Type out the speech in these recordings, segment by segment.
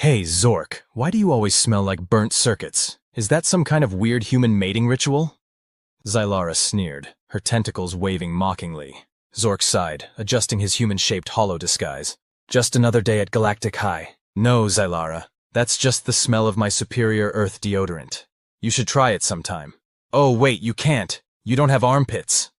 Hey, Zork, why do you always smell like burnt circuits? Is that some kind of weird human mating ritual? Xylara sneered, her tentacles waving mockingly. Zork sighed, adjusting his human-shaped hollow disguise. Just another day at Galactic High. No, Xylara, that's just the smell of my superior Earth deodorant. You should try it sometime. Oh, wait, you can't. You don't have armpits.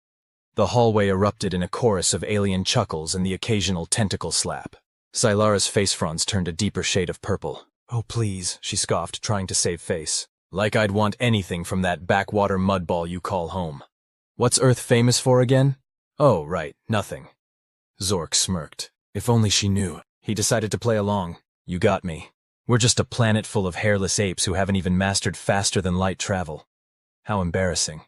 The hallway erupted in a chorus of alien chuckles and the occasional tentacle slap. Xylara's face fronds turned a deeper shade of purple. Oh, please, she scoffed, trying to save face. Like I'd want anything from that backwater mudball you call home. What's Earth famous for again? Oh, right, nothing. Zork smirked. If only she knew. He decided to play along. You got me. We're just a planet full of hairless apes who haven't even mastered faster-than-light travel. How embarrassing.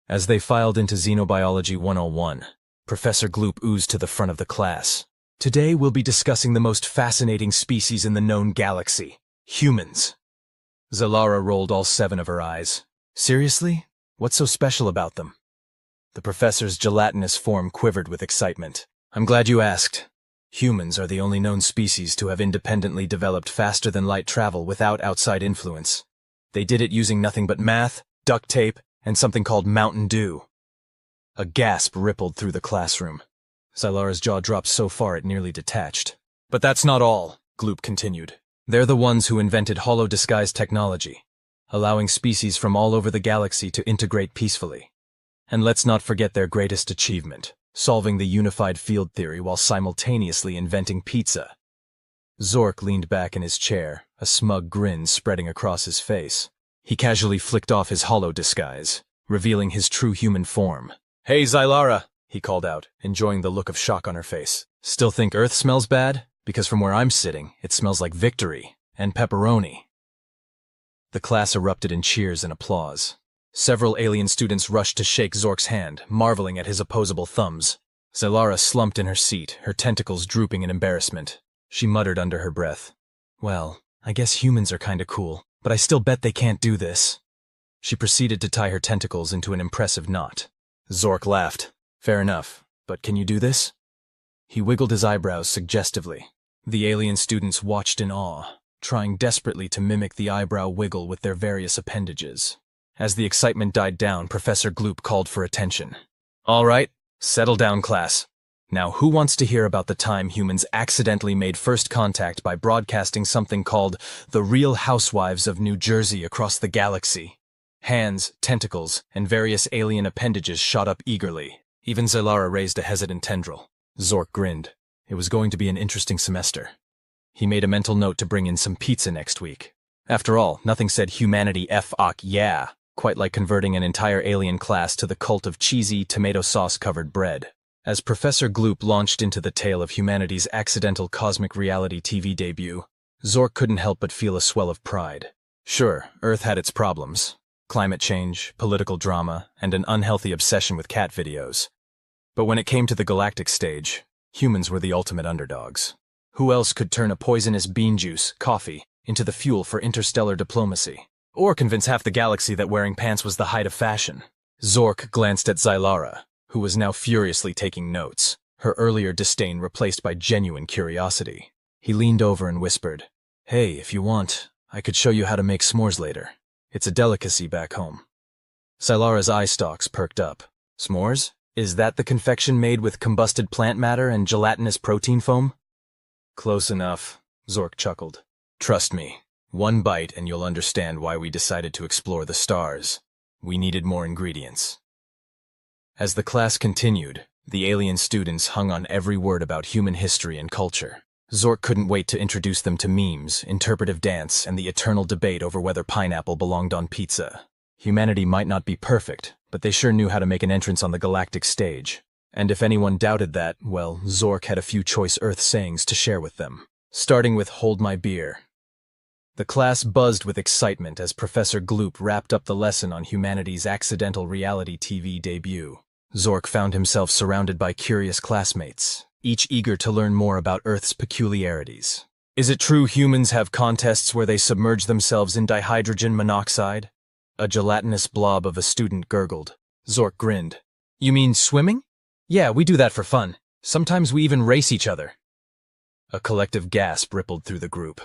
As they filed into Xenobiology 101, Professor Gloop oozed to the front of the class. Today we'll be discussing the most fascinating species in the known galaxy, humans. Xylara rolled all 7 of her eyes. Seriously? What's so special about them? The professor's gelatinous form quivered with excitement. I'm glad you asked. Humans are the only known species to have independently developed faster-than-light travel without outside influence. They did it using nothing but math, duct tape, and something called Mountain Dew. A gasp rippled through the classroom. Xylara's jaw dropped so far it nearly detached. But that's not all, Gloop continued. They're the ones who invented hollow disguise technology, allowing species from all over the galaxy to integrate peacefully. And let's not forget their greatest achievement, solving the unified field theory while simultaneously inventing pizza. Zork leaned back in his chair, a smug grin spreading across his face. He casually flicked off his hollow disguise, revealing his true human form. Hey, Xylara, he called out, enjoying the look of shock on her face. Still think Earth smells bad? Because from where I'm sitting, it smells like victory and pepperoni. The class erupted in cheers and applause. Several alien students rushed to shake Zork's hand, marveling at his opposable thumbs. Xylara slumped in her seat, her tentacles drooping in embarrassment. She muttered under her breath. Well, I guess humans are kinda cool, but I still bet they can't do this. She proceeded to tie her tentacles into an impressive knot. Zork laughed. Fair enough, but can you do this? He wiggled his eyebrows suggestively. The alien students watched in awe, trying desperately to mimic the eyebrow wiggle with their various appendages. As the excitement died down, Professor Gloop called for attention. All right, settle down, class. Now, who wants to hear about the time humans accidentally made first contact by broadcasting something called The Real Housewives of New Jersey across the galaxy? Hands, tentacles, and various alien appendages shot up eagerly. Even Xylara raised a hesitant tendril. Zork grinned. It was going to be an interesting semester. He made a mental note to bring in some pizza next week. After all, nothing said humanity f-ock yeah, quite like converting an entire alien class to the cult of cheesy, tomato sauce-covered bread. As Professor Gloop launched into the tale of humanity's accidental cosmic reality TV debut, Zork couldn't help but feel a swell of pride. Sure, Earth had its problems. Climate change, political drama, and an unhealthy obsession with cat videos. But when it came to the galactic stage, humans were the ultimate underdogs. Who else could turn a poisonous bean juice, coffee, into the fuel for interstellar diplomacy? Or convince half the galaxy that wearing pants was the height of fashion? Zork glanced at Xylara, who was now furiously taking notes, her earlier disdain replaced by genuine curiosity. He leaned over and whispered, Hey, if you want, I could show you how to make s'mores later. It's a delicacy back home. Xylara's eye stalks perked up. S'mores? Is that the confection made with combusted plant matter and gelatinous protein foam? Close enough, Zork chuckled. Trust me, one bite and you'll understand why we decided to explore the stars. We needed more ingredients. As the class continued, the alien students hung on every word about human history and culture. Zork couldn't wait to introduce them to memes, interpretive dance, and the eternal debate over whether pineapple belonged on pizza. Humanity might not be perfect, but they sure knew how to make an entrance on the galactic stage. And if anyone doubted that, well, Zork had a few choice Earth sayings to share with them. Starting with Hold My Beer. The class buzzed with excitement as Professor Gloop wrapped up the lesson on humanity's accidental reality TV debut. Zork found himself surrounded by curious classmates, each eager to learn more about Earth's peculiarities. Is it true humans have contests where they submerge themselves in dihydrogen monoxide? A gelatinous blob of a student gurgled. Zork grinned. You mean swimming? Yeah, we do that for fun. Sometimes we even race each other. A collective gasp rippled through the group.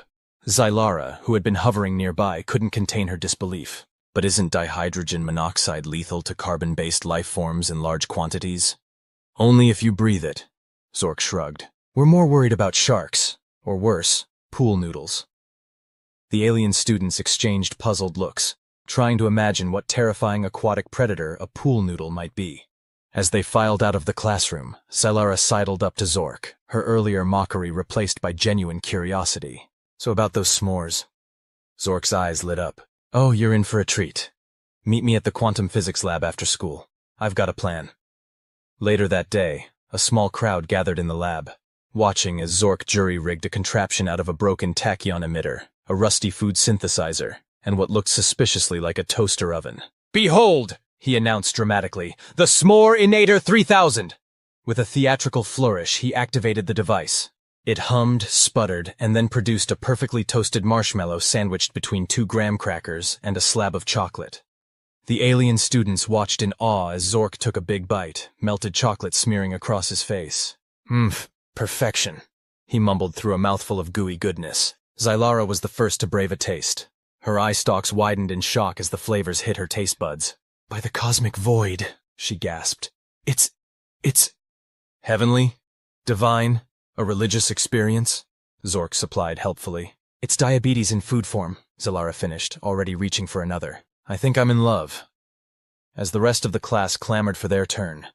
Zylara, who had been hovering nearby, couldn't contain her disbelief. But isn't dihydrogen monoxide lethal to carbon-based life forms in large quantities? Only if you breathe it, Zork shrugged. We're more worried about sharks, or worse, pool noodles. The alien students exchanged puzzled looks, trying to imagine what terrifying aquatic predator a pool noodle might be. As they filed out of the classroom, Zylara sidled up to Zork, her earlier mockery replaced by genuine curiosity. So about those s'mores. Zork's eyes lit up. Oh, you're in for a treat. Meet me at the quantum physics lab after school. I've got a plan. Later that day, a small crowd gathered in the lab, watching as Zork jury-rigged a contraption out of a broken tachyon emitter, a rusty food synthesizer, and what looked suspiciously like a toaster oven. Behold, he announced dramatically, the S'more Inator 3000! With a theatrical flourish, he activated the device. It hummed, sputtered, and then produced a perfectly toasted marshmallow sandwiched between 2 graham crackers and a slab of chocolate. The alien students watched in awe as Zork took a big bite, melted chocolate smearing across his face. Perfection, he mumbled through a mouthful of gooey goodness. Zylara was the first to brave a taste. Her eye stalks widened in shock as the flavors hit her taste buds. By the cosmic void, she gasped. It's heavenly? Divine? A religious experience? Zork supplied helpfully. It's diabetes in food form, Zylara finished, already reaching for another. I think I'm in love. As the rest of the class clamored for their turn,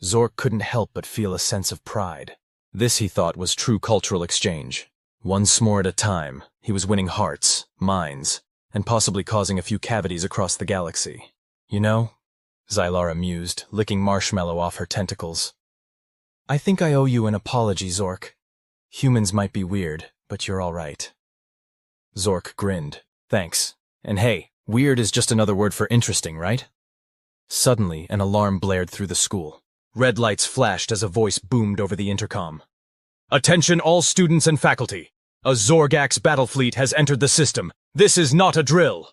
Zork couldn't help but feel a sense of pride. This, he thought, was true cultural exchange. One s'more at a time, he was winning hearts, minds, and possibly causing a few cavities across the galaxy. You know, Zylara mused, licking marshmallow off her tentacles. I think I owe you an apology, Zork. Humans might be weird, but you're all right. Zork grinned. Thanks. And hey, weird is just another word for interesting, right? Suddenly, an alarm blared through the school. Red lights flashed as a voice boomed over the intercom. Attention all students and faculty. A Zorgax battle fleet has entered the system. This is not a drill.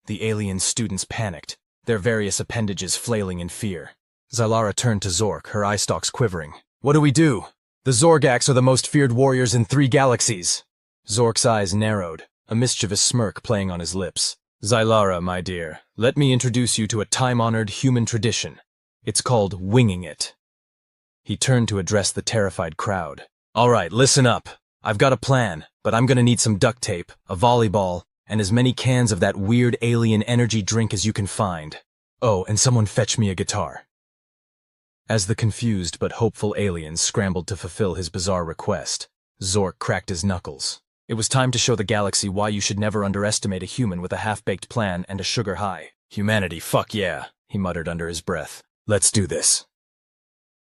The alien students panicked, their various appendages flailing in fear. Zylara turned to Zork, her eye stalks quivering. What do we do? The Zorgax are the most feared warriors in 3 galaxies. Zork's eyes narrowed, a mischievous smirk playing on his lips. Zylara, my dear, let me introduce you to a time-honored human tradition. It's called winging it. He turned to address the terrified crowd. All right, listen up. I've got a plan, but I'm gonna need some duct tape, a volleyball, and as many cans of that weird alien energy drink as you can find. Oh, and someone fetch me a guitar. As the confused but hopeful aliens scrambled to fulfill his bizarre request, Zork cracked his knuckles. It was time to show the galaxy why you should never underestimate a human with a half-baked plan and a sugar high. Humanity, fuck yeah, he muttered under his breath. Let's do this.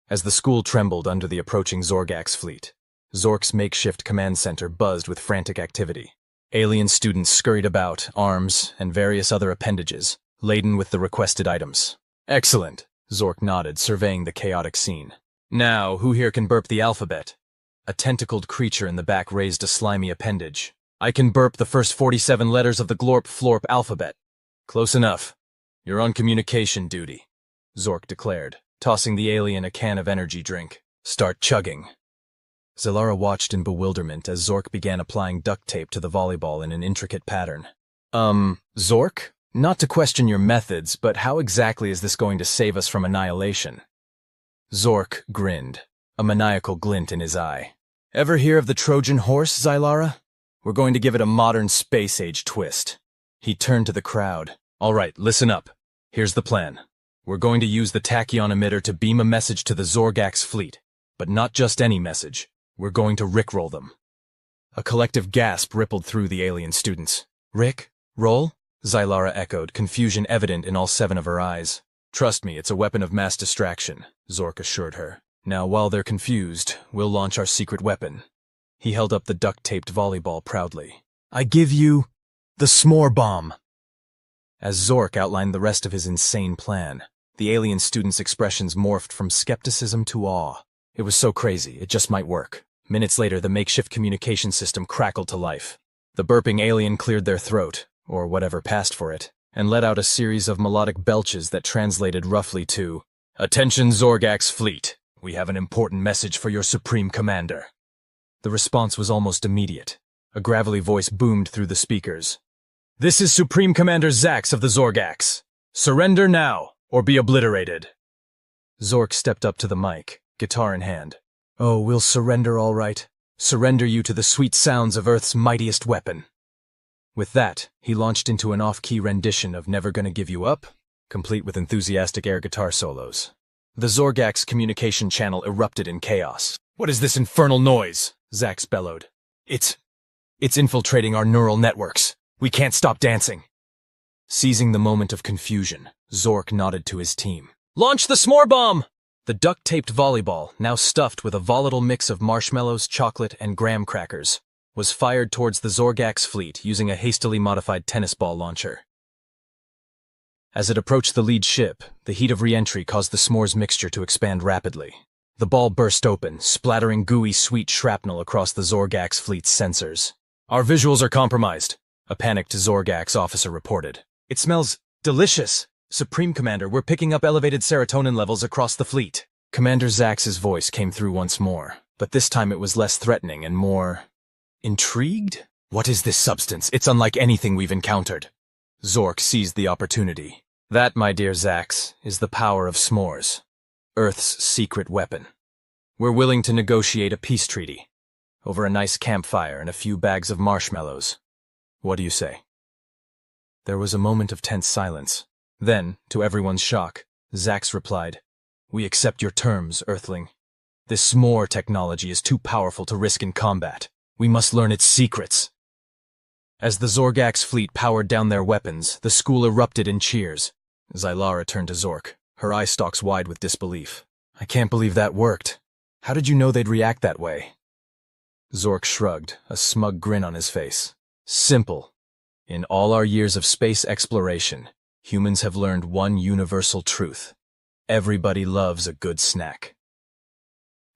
As the school trembled under the approaching Zorgax fleet, Zork's makeshift command center buzzed with frantic activity. Alien students scurried about, arms, and various other appendages, laden with the requested items. Excellent, Zork nodded, surveying the chaotic scene. Now, who here can burp the alphabet? A tentacled creature in the back raised a slimy appendage. I can burp the first 47 letters of the glorp-florp alphabet. Close enough. You're on communication duty, Zork declared, tossing the alien a can of energy drink. Start chugging. Zylara watched in bewilderment as Zork began applying duct tape to the volleyball in an intricate pattern. Zork? Not to question your methods, but how exactly is this going to save us from annihilation? Zork grinned, a maniacal glint in his eye. Ever hear of the Trojan horse, Zylara? We're going to give it a modern space-age twist. He turned to the crowd. All right, listen up. Here's the plan. We're going to use the tachyon emitter to beam a message to the Zorgax fleet. But not just any message. We're going to rickroll them. A collective gasp rippled through the alien students. Rick? Roll? Zylara echoed, confusion evident in all 7 of her eyes. Trust me, it's a weapon of mass distraction, Zork assured her. Now, while they're confused, we'll launch our secret weapon. He held up the duct-taped volleyball proudly. I give you the s'more bomb. As Zork outlined the rest of his insane plan, the alien students' expressions morphed from skepticism to awe. It was so crazy, it just might work. Minutes later, the makeshift communication system crackled to life. The burping alien cleared their throat, or whatever passed for it, and let out a series of melodic belches that translated roughly to, Attention Zorgax fleet, we have an important message for your supreme commander. The response was almost immediate. A gravelly voice boomed through the speakers. "This is Supreme Commander Zax of the Zorgax. Surrender now, or be obliterated." Zork stepped up to the mic, guitar in hand. "Oh, we'll surrender all right. Surrender you to the sweet sounds of Earth's mightiest weapon." With that, he launched into an off-key rendition of Never Gonna Give You Up, complete with enthusiastic air guitar solos. The Zorgax communication channel erupted in chaos. "What is this infernal noise?" Zax bellowed. It's infiltrating our neural networks. We can't stop dancing." Seizing the moment of confusion, Zork nodded to his team. "Launch the s'more bomb!" The duct-taped volleyball, now stuffed with a volatile mix of marshmallows, chocolate, and graham crackers, was fired towards the Zorgax fleet using a hastily modified tennis ball launcher. As it approached the lead ship, the heat of re-entry caused the s'mores mixture to expand rapidly. The ball burst open, splattering gooey, sweet shrapnel across the Zorgax fleet's sensors. "Our visuals are compromised," a panicked Zorgax officer reported. "It smells delicious. Supreme Commander, we're picking up elevated serotonin levels across the fleet." Commander Zax's voice came through once more, but this time it was less threatening and more intrigued. "What is this substance? It's unlike anything we've encountered." Zork seized the opportunity. "That, my dear Zax, is the power of s'mores, Earth's secret weapon. We're willing to negotiate a peace treaty over a nice campfire and a few bags of marshmallows. What do you say?" There was a moment of tense silence. Then, to everyone's shock, Zax replied, "We accept your terms, Earthling. This s'more technology is too powerful to risk in combat. We must learn its secrets." As the Zorgax fleet powered down their weapons, the school erupted in cheers. Zylara turned to Zork, her eye stalks wide with disbelief. "I can't believe that worked. How did you know they'd react that way?" Zork shrugged, a smug grin on his face. "Simple. In all our years of space exploration, humans have learned one universal truth. Everybody loves a good snack."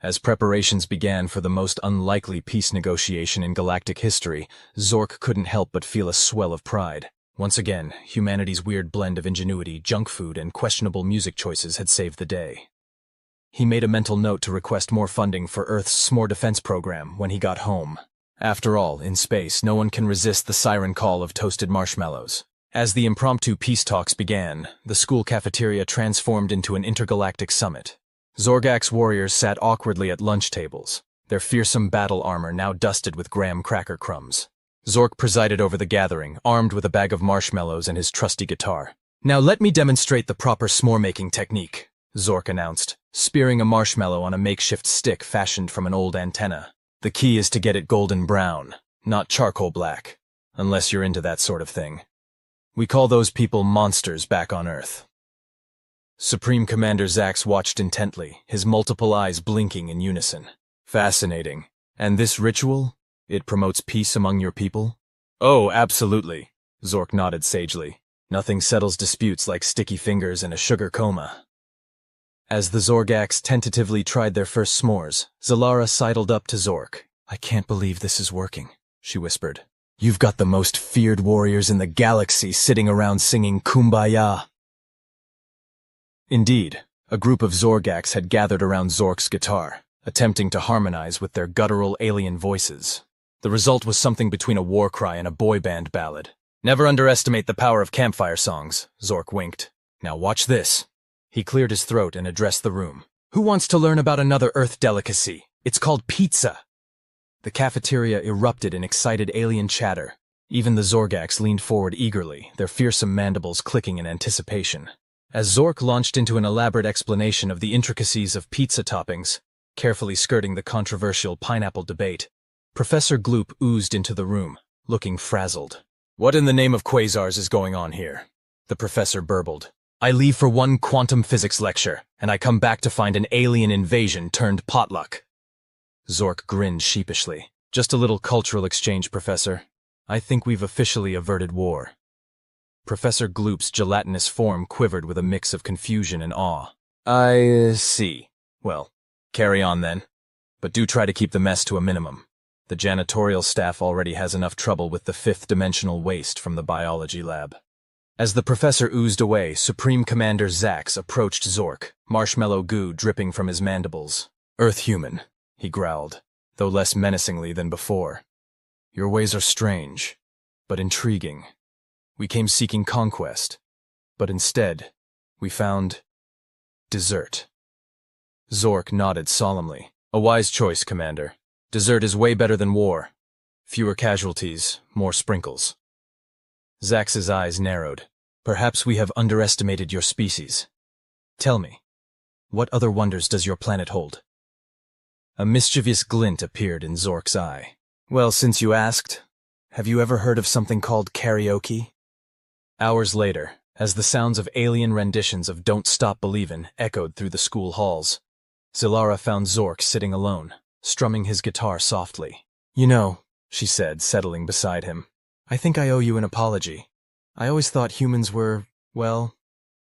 As preparations began for the most unlikely peace negotiation in galactic history, Zork couldn't help but feel a swell of pride. Once again, humanity's weird blend of ingenuity, junk food, and questionable music choices had saved the day. He made a mental note to request more funding for Earth's s'more defense program when he got home. After all, in space, no one can resist the siren call of toasted marshmallows. As the impromptu peace talks began, the school cafeteria transformed into an intergalactic summit. Zorgax warriors sat awkwardly at lunch tables, their fearsome battle armor now dusted with graham cracker crumbs. Zork presided over the gathering, armed with a bag of marshmallows and his trusty guitar. "Now let me demonstrate the proper s'more-making technique," Zork announced, spearing a marshmallow on a makeshift stick fashioned from an old antenna. "The key is to get it golden brown, not charcoal black, unless you're into that sort of thing. We call those people monsters back on Earth." Supreme Commander Zax watched intently, his multiple eyes blinking in unison. "Fascinating. And this ritual? It promotes peace among your people?" "Oh, absolutely," Zork nodded sagely. "Nothing settles disputes like sticky fingers and a sugar coma." As the Zorgax tentatively tried their first s'mores, Zylara sidled up to Zork. "I can't believe this is working," she whispered. "You've got the most feared warriors in the galaxy sitting around singing Kumbaya." Indeed, a group of Zorgax had gathered around Zork's guitar, attempting to harmonize with their guttural alien voices. The result was something between a war cry and a boy band ballad. "Never underestimate the power of campfire songs," Zork winked. "Now watch this." He cleared his throat and addressed the room. "Who wants to learn about another Earth delicacy? It's called pizza." The cafeteria erupted in excited alien chatter. Even the Zorgax leaned forward eagerly, their fearsome mandibles clicking in anticipation. As Zork launched into an elaborate explanation of the intricacies of pizza toppings, carefully skirting the controversial pineapple debate, Professor Gloop oozed into the room, looking frazzled. "What in the name of quasars is going on here?" the professor burbled. "I leave for one quantum physics lecture, and I come back to find an alien invasion turned potluck." Zork grinned sheepishly. "Just a little cultural exchange, Professor. I think we've officially averted war." Professor Gloop's gelatinous form quivered with a mix of confusion and awe. "I see. Well, carry on then. But do try to keep the mess to a minimum. The janitorial staff already has enough trouble with the fifth-dimensional waste from the biology lab." As the professor oozed away, Supreme Commander Zax approached Zork, marshmallow goo dripping from his mandibles. "Earth human," he growled. though less menacingly than before. Your ways are strange, but intriguing. We came seeking conquest, but instead, we found dessert. Zork nodded solemnly. A wise choice, Commander. Dessert is way better than war. Fewer casualties, more sprinkles. Zax's eyes narrowed. Perhaps we have underestimated your species. Tell me, what other wonders does your planet hold? A mischievous glint appeared in Zork's eye. Well, since you asked, have you ever heard of something called karaoke? Hours later, as the sounds of alien renditions of Don't Stop Believin' echoed through the school halls, Zilara found Zork sitting alone, strumming his guitar softly. You know, she said, settling beside him, I think I owe you an apology. I always thought humans were, well,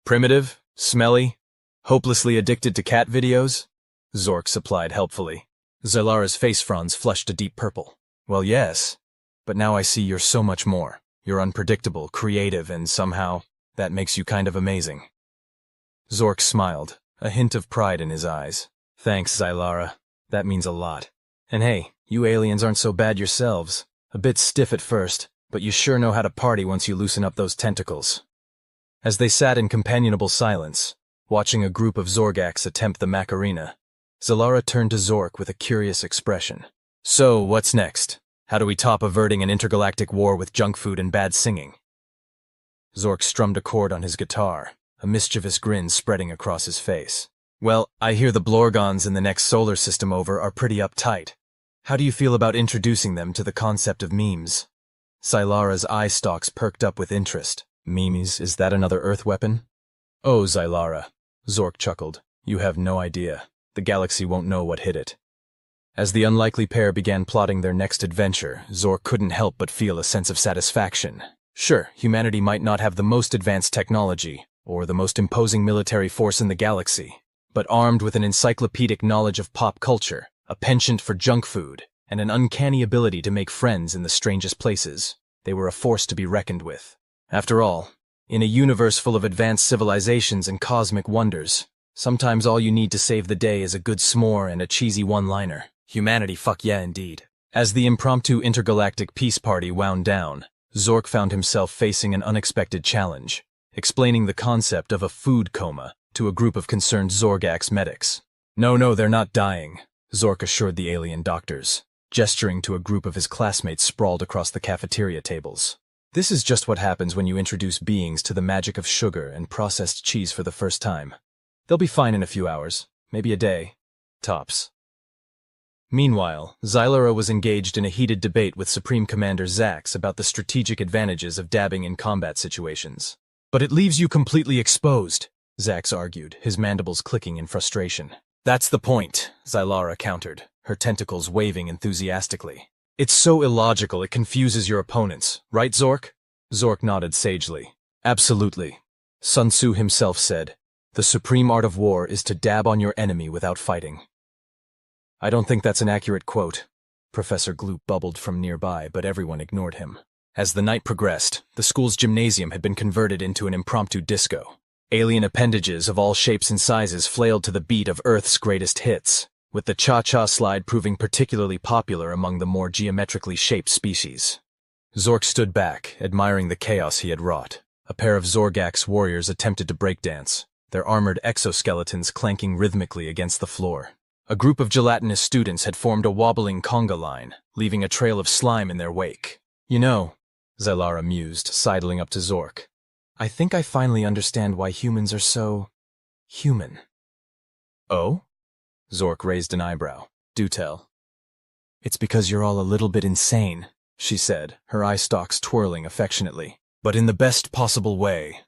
primitive, smelly, hopelessly addicted to cat videos? Zork supplied helpfully. Zilara's face fronds flushed a deep purple. Well, yes, but now I see you're so much more. You're unpredictable, creative, and somehow, that makes you kind of amazing. Zork smiled, a hint of pride in his eyes. Thanks, Zilara. That means a lot. And hey, you aliens aren't so bad yourselves. A bit stiff at first, but you sure know how to party once you loosen up those tentacles. As they sat in companionable silence, watching a group of Zorgax attempt the Macarena, Zilara turned to Zork with a curious expression. So, what's next? How do we top averting an intergalactic war with junk food and bad singing? Zork strummed a chord on his guitar, a mischievous grin spreading across his face. Well, I hear the Blorgons in the next solar system over are pretty uptight. How do you feel about introducing them to the concept of memes? Zilara's eye stalks perked up with interest. Memes, is that another Earth weapon? Oh, Zilara, Zork chuckled. You have no idea. The galaxy won't know what hit it. As the unlikely pair began plotting their next adventure, Zork couldn't help but feel a sense of satisfaction. Sure, humanity might not have the most advanced technology, or the most imposing military force in the galaxy, but armed with an encyclopedic knowledge of pop culture, a penchant for junk food, and an uncanny ability to make friends in the strangest places, they were a force to be reckoned with. After all, in a universe full of advanced civilizations and cosmic wonders, sometimes all you need to save the day is a good s'more and a cheesy one-liner. Humanity, fuck yeah indeed. As the impromptu intergalactic peace party wound down, Zork found himself facing an unexpected challenge, explaining the concept of a food coma to a group of concerned Zorgax medics. No, they're not dying, Zork assured the alien doctors, gesturing to a group of his classmates sprawled across the cafeteria tables. This is just what happens when you introduce beings to the magic of sugar and processed cheese for the first time. They'll be fine in a few hours, maybe a day, tops. Meanwhile, Zilara was engaged in a heated debate with Supreme Commander Zax about the strategic advantages of dabbing in combat situations. But it leaves you completely exposed, Zax argued, his mandibles clicking in frustration. That's the point, Zilara countered, her tentacles waving enthusiastically. It's so illogical it confuses your opponents, right, Zork? Zork nodded sagely. Absolutely. Sun Tzu himself said, "The supreme art of war is to dab on your enemy without fighting." I don't think that's an accurate quote. Professor Gloop bubbled from nearby, but everyone ignored him. As the night progressed, the school's gymnasium had been converted into an impromptu disco. Alien appendages of all shapes and sizes flailed to the beat of Earth's greatest hits, with the cha-cha slide proving particularly popular among the more geometrically shaped species. Zork stood back, admiring the chaos he had wrought. A pair of Zorgax warriors attempted to breakdance, their armored exoskeletons clanking rhythmically against the floor. A group of gelatinous students had formed a wobbling conga line, leaving a trail of slime in their wake. You know, Zilara mused, sidling up to Zork, I think I finally understand why humans are so human. Oh? Zork raised an eyebrow. Do tell. It's because you're all a little bit insane, she said, her eye stalks twirling affectionately. But in the best possible way.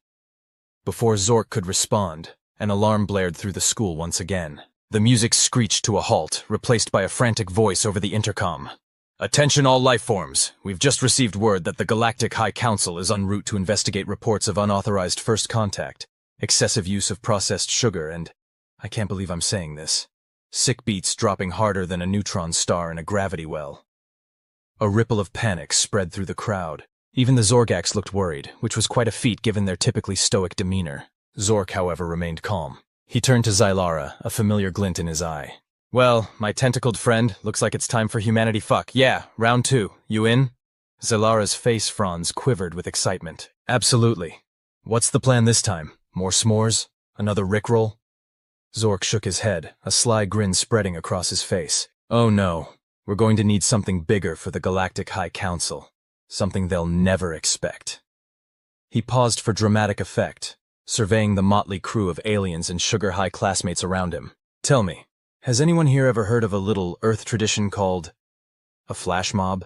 Before Zork could respond, an alarm blared through the school once again. The music screeched to a halt, replaced by a frantic voice over the intercom. Attention all lifeforms. We've just received word that the Galactic High Council is en route to investigate reports of unauthorized first contact, excessive use of processed sugar, and, I can't believe I'm saying this, sick beats dropping harder than a neutron star in a gravity well. A ripple of panic spread through the crowd. Even the Zorgax looked worried, which was quite a feat given their typically stoic demeanor. Zork, however, remained calm. He turned to Zilara, a familiar glint in his eye. Well, my tentacled friend, looks like it's time for humanity fuck. Yeah, round 2. You in? Zalara's face fronds quivered with excitement. Absolutely. What's the plan this time? More s'mores? Another rickroll? Zork shook his head, a sly grin spreading across his face. Oh no, we're going to need something bigger for the Galactic High Council. Something they'll never expect. He paused for dramatic effect, surveying the motley crew of aliens and sugar-high classmates around him. Tell me, has anyone here ever heard of a little Earth tradition called a flash mob?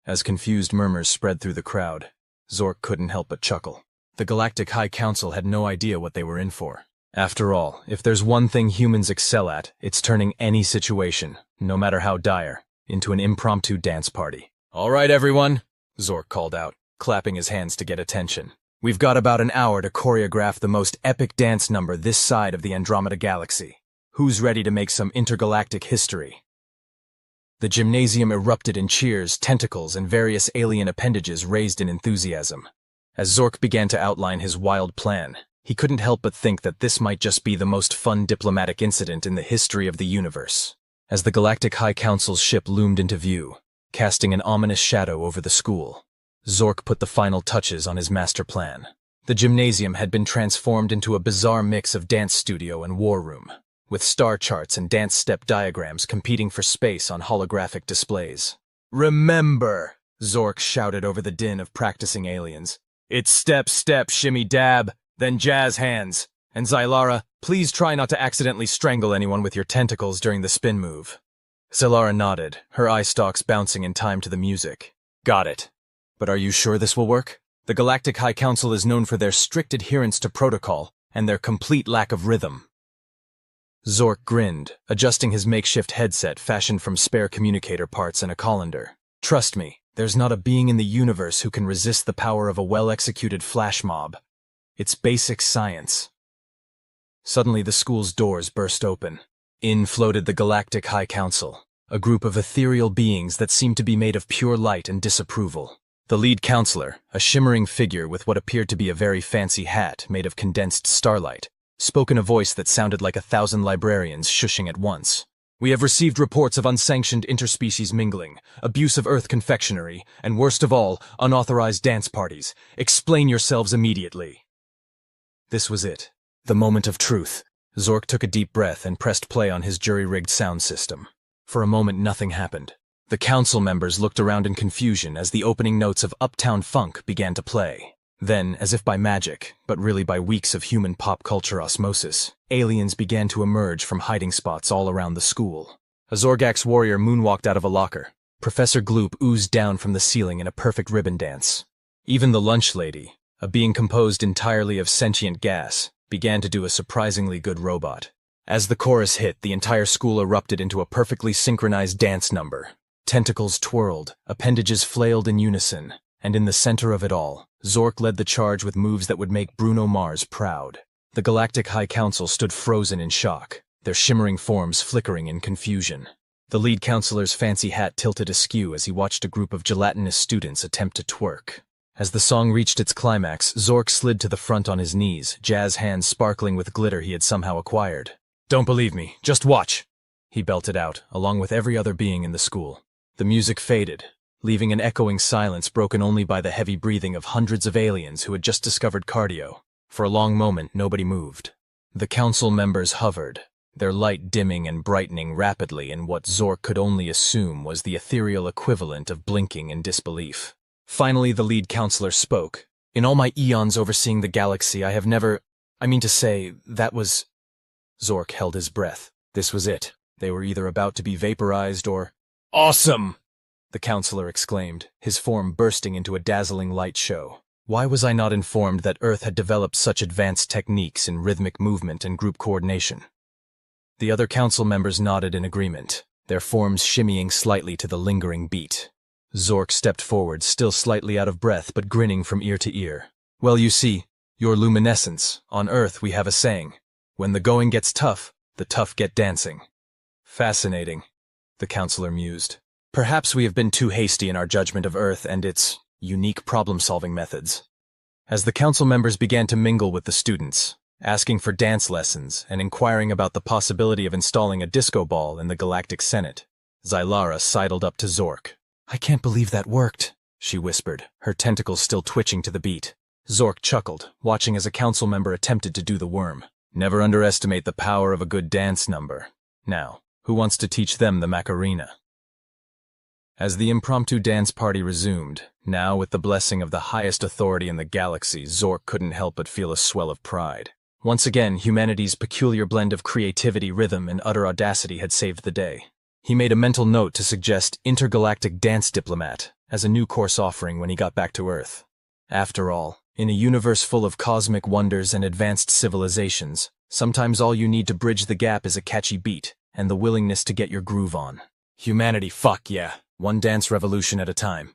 As confused murmurs spread through the crowd, Zork couldn't help but chuckle. The Galactic High Council had no idea what they were in for. After all, if there's one thing humans excel at, it's turning any situation, no matter how dire, into an impromptu dance party. All right, everyone, Zork called out, clapping his hands to get attention. We've got about an hour to choreograph the most epic dance number this side of the Andromeda Galaxy. Who's ready to make some intergalactic history? The gymnasium erupted in cheers, tentacles, and various alien appendages raised in enthusiasm. As Zork began to outline his wild plan, he couldn't help but think that this might just be the most fun diplomatic incident in the history of the universe. As the Galactic High Council's ship loomed into view, casting an ominous shadow over the school, Zork put the final touches on his master plan. The gymnasium had been transformed into a bizarre mix of dance studio and war room, with star charts and dance step diagrams competing for space on holographic displays. Remember, Zork shouted over the din of practicing aliens. It's step, step, shimmy, dab, then jazz hands. And Zylara, please try not to accidentally strangle anyone with your tentacles during the spin move. Zylara nodded, her eye stalks bouncing in time to the music. Got it. But are you sure this will work? The Galactic High Council is known for their strict adherence to protocol and their complete lack of rhythm. Zork grinned, adjusting his makeshift headset fashioned from spare communicator parts and a colander. Trust me, there's not a being in the universe who can resist the power of a well-executed flash mob. It's basic science. Suddenly the school's doors burst open. In floated the Galactic High Council, a group of ethereal beings that seemed to be made of pure light and disapproval. The lead counselor, a shimmering figure with what appeared to be a very fancy hat made of condensed starlight, spoke in a voice that sounded like 1,000 librarians shushing at once. We have received reports of unsanctioned interspecies mingling, abuse of Earth confectionery, and worst of all, unauthorized dance parties. Explain yourselves immediately. This was it. The moment of truth. Zork took a deep breath and pressed play on his jury-rigged sound system. For a moment, nothing happened. The council members looked around in confusion as the opening notes of Uptown Funk began to play. Then, as if by magic, but really by weeks of human pop culture osmosis, aliens began to emerge from hiding spots all around the school. A Zorgax warrior moonwalked out of a locker. Professor Gloop oozed down from the ceiling in a perfect ribbon dance. Even the lunch lady, a being composed entirely of sentient gas, began to do a surprisingly good robot. As the chorus hit, the entire school erupted into a perfectly synchronized dance number. Tentacles twirled, appendages flailed in unison, and in the center of it all, Zork led the charge with moves that would make Bruno Mars proud. The Galactic High Council stood frozen in shock, their shimmering forms flickering in confusion. The lead counselor's fancy hat tilted askew as he watched a group of gelatinous students attempt to twerk. As the song reached its climax, Zork slid to the front on his knees, jazz hands sparkling with glitter he had somehow acquired. Don't believe me, just watch, he belted out, along with every other being in the school. The music faded, leaving an echoing silence broken only by the heavy breathing of hundreds of aliens who had just discovered cardio. For a long moment, nobody moved. The council members hovered, their light dimming and brightening rapidly in what Zork could only assume was the ethereal equivalent of blinking in disbelief. Finally, the lead counselor spoke. In all my eons overseeing the galaxy, I have never... that was... Zork held his breath. This was it. They were either about to be vaporized or... Awesome! The counselor exclaimed, his form bursting into a dazzling light show. Why was I not informed that Earth had developed such advanced techniques in rhythmic movement and group coordination? The other council members nodded in agreement, their forms shimmying slightly to the lingering beat. Zork stepped forward, still slightly out of breath but grinning from ear to ear. Well, you see, your luminescence. On Earth we have a saying, when the going gets tough, the tough get dancing. Fascinating, the counselor mused. Perhaps we have been too hasty in our judgment of Earth and its unique problem-solving methods. As the council members began to mingle with the students, asking for dance lessons and inquiring about the possibility of installing a disco ball in the Galactic Senate. Zylara sidled up to Zork. "I can't believe that worked," she whispered, her tentacles still twitching to the beat. Zork chuckled, watching as a council member attempted to do the worm. Never underestimate the power of a good dance number. Now, who wants to teach them the Macarena? As the impromptu dance party resumed, now with the blessing of the highest authority in the galaxy, Zork couldn't help but feel a swell of pride. Once again, humanity's peculiar blend of creativity, rhythm, and utter audacity had saved the day. He made a mental note to suggest Intergalactic Dance Diplomat as a new course offering when he got back to Earth. After all, in a universe full of cosmic wonders and advanced civilizations, sometimes all you need to bridge the gap is a catchy beat and the willingness to get your groove on. Humanity, fuck yeah. One dance revolution at a time.